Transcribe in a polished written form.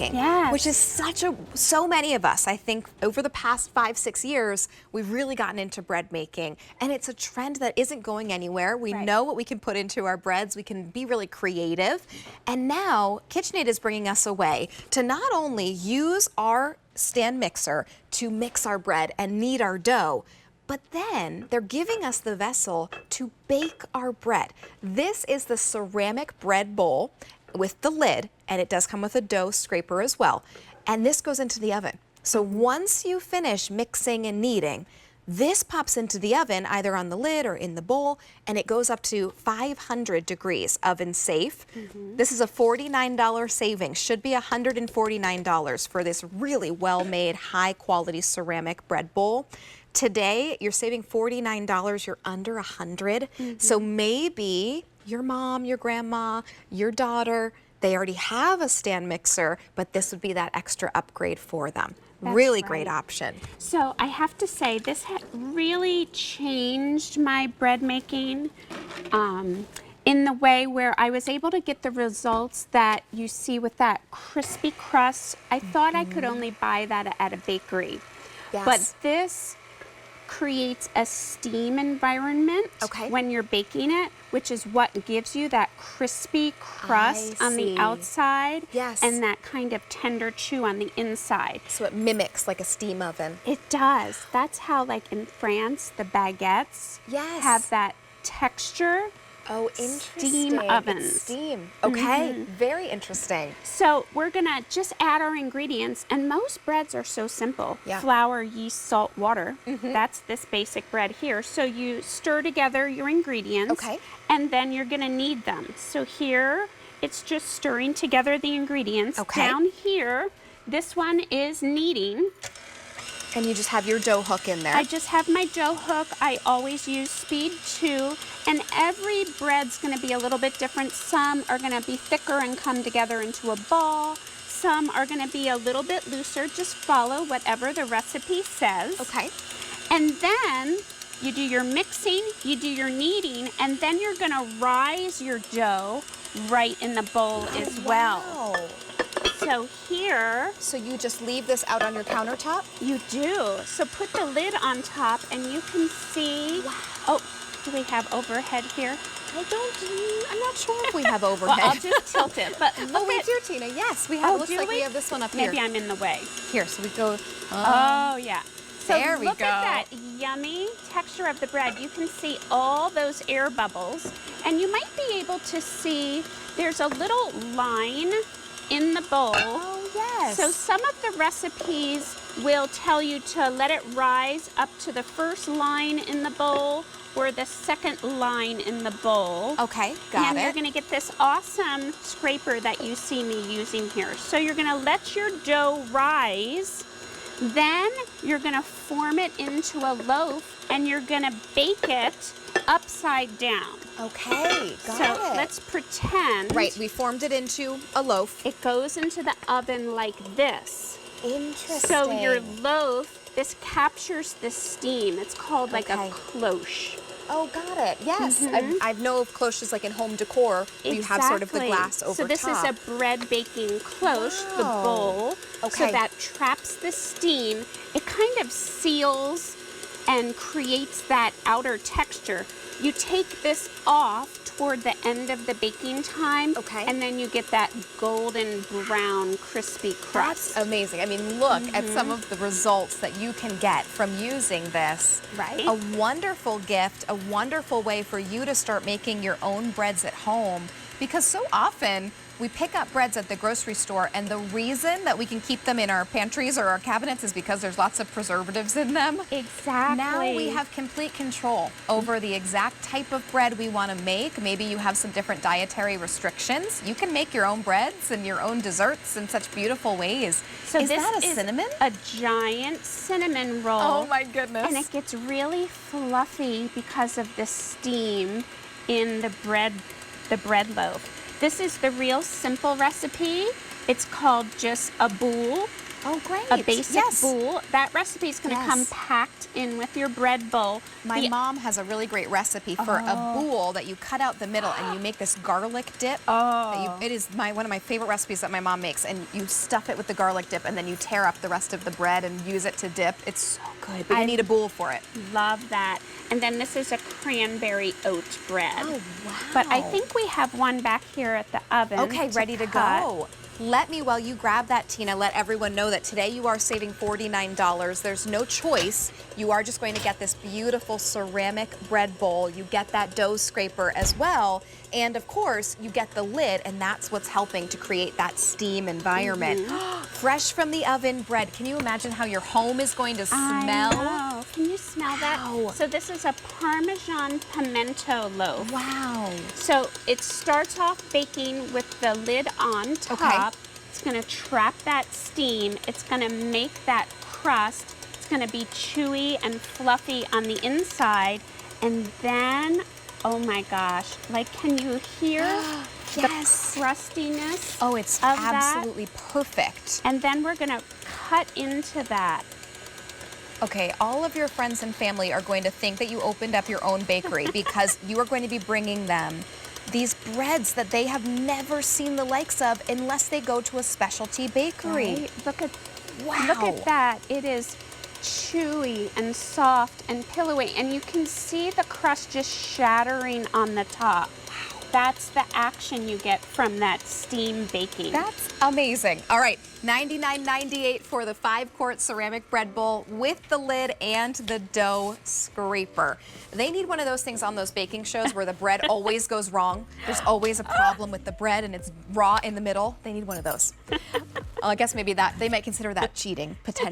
making. Yes. Which is so many of us, I think over the past 5-6 years, we've really gotten into bread making. And it's a trend that isn't going anywhere. We know what we can put into our breads. We can be really creative. And now KitchenAid is bringing us a way to not only use our stand mixer to mix our bread and knead our dough, but then they're giving us the vessel to bake our bread. This is the ceramic bread bowl with the lid, and it does come with a dough scraper as well. And this goes into the oven. So once you finish mixing and kneading, this pops into the oven either on the lid or in the bowl, and it goes up to 500 degrees, oven safe. This is a $49 savings, should be $149 for this really well-made, high-quality ceramic bread bowl. Today, you're saving $49, you're under $100. So maybe your mom, your grandma, your daughter, they already have a stand mixer, but this would be that extra upgrade for them. Really great option. So I have to say, this really changed my bread making in the way where I was able to get the results that you see with that crispy crust. I thought I could only buy that at a bakery. Yes. But this creates a steam environment when you're baking it, which is what gives you that crispy crust on the outside and that kind of tender chew on the inside. So it mimics like a steam oven. It does. That's how, like in France, the baguettes have that texture. Oh, interesting. Steam ovens. It's steam. Okay, very interesting. So we're gonna just add our ingredients, and most breads are so simple. Flour, yeast, salt, water. That's this basic bread here. So you stir together your ingredients, and then you're gonna knead them. So here, it's just stirring together the ingredients. Down here, this one is kneading. And you just have your dough hook in there. I just have my dough hook. I always use speed 2, and every bread's gonna be a little bit different. Some are gonna be thicker and come together into a ball. Some are gonna be a little bit looser. Just follow whatever the recipe says. And then you do your mixing, you do your kneading, and then you're gonna rise your dough right in the bowl as well. So here... So you just leave this out on your countertop? You do. So put the lid on top and you can see... Oh, do we have overhead here? I'm not sure if we have overhead. Well, I'll just tilt it. But look we do, Tina. Yes, we have. Looks like we have this one up here. Maybe I'm in the way. Here, so we go... Oh, yeah. So there we go. Look at that yummy texture of the bread. You can see all those air bubbles. And you might be able to see there's a little line in the bowl. Oh, yes. So some of the recipes will tell you to let it rise up to the first line in the bowl or the second line in the bowl. Okay, got it. And you're gonna get this awesome scraper that you see me using here. So you're gonna let your dough rise, then you're gonna form it into a loaf and you're gonna bake it upside down. Okay, got it. So let's pretend. Right, we formed it into a loaf. It goes into the oven like this. Interesting. So your loaf, this captures the steam. It's called like a cloche. Oh, got it. Yes. I know of cloches like in home decor. Where you have sort of the glass over top. So this is a bread baking cloche, the bowl. So that traps the steam. It kind of seals and creates that outer texture. You take this off toward the end of the baking time, and then you get that golden brown crispy crust. That's amazing. I mean, look at some of the results that you can get from using this. Right. A wonderful gift, a wonderful way for you to start making your own breads at home, because so often we pick up breads at the grocery store, and the reason that we can keep them in our pantries or our cabinets is because there's lots of preservatives in them. Exactly. Now we have complete control over the exact type of bread we want to make. Maybe you have some different dietary restrictions. You can make your own breads and your own desserts in such beautiful ways. So is this that a is cinnamon? A giant cinnamon roll. Oh my goodness. And it gets really fluffy because of the steam in the bread loaf. This is the real simple recipe. It's called just a boule, Oh, great. A basic Yes. bowl. That recipe is going to come Yes. packed in with your bread bowl. My mom has a really great recipe for a bowl that you cut out the middle and you make this garlic dip. It is one of my favorite recipes that my mom makes, and you stuff it with the garlic dip and then you tear up the rest of the bread and use it to dip. It's so good, but you need a bowl for it. Love that. And then this is a cranberry oat bread. Oh, wow. But I think we have one back here at the oven. Okay, ready to cut. go. Let me, while you grab that, Tina, let everyone know that today you are saving $49. There's no choice. You are just going to get this beautiful ceramic bread bowl. You get that dough scraper as well. And of course, you get the lid, and that's what's helping to create that steam environment. Fresh from the oven bread. Can you imagine how your home is going to smell? I know. Can you smell Wow. that? So this is a Parmesan pimento loaf. Wow. So it starts off baking with the lid on top. Okay. It's going to trap that steam. It's going to make that crust. It's going to be chewy and fluffy on the inside. And then, oh my gosh, like, can you hear the crustiness? Oh, it's of that? absolutely perfect. And then we're going to cut into that. Okay, all of your friends and family are going to think that you opened up your own bakery because you are going to be bringing them these breads that they have never seen the likes of unless they go to a specialty bakery. Right? Look at Wow. that. It is chewy and soft and pillowy, and you can see the crust just shattering on the top. That's the action you get from that steam baking. That's amazing. All right, $99.98 for the 5-quart ceramic bread bowl with the lid and the dough scraper. They need one of those things on those baking shows where the bread always goes wrong. There's always a problem with the bread and it's raw in the middle. They need one of those. I guess maybe that they might consider that cheating potentially.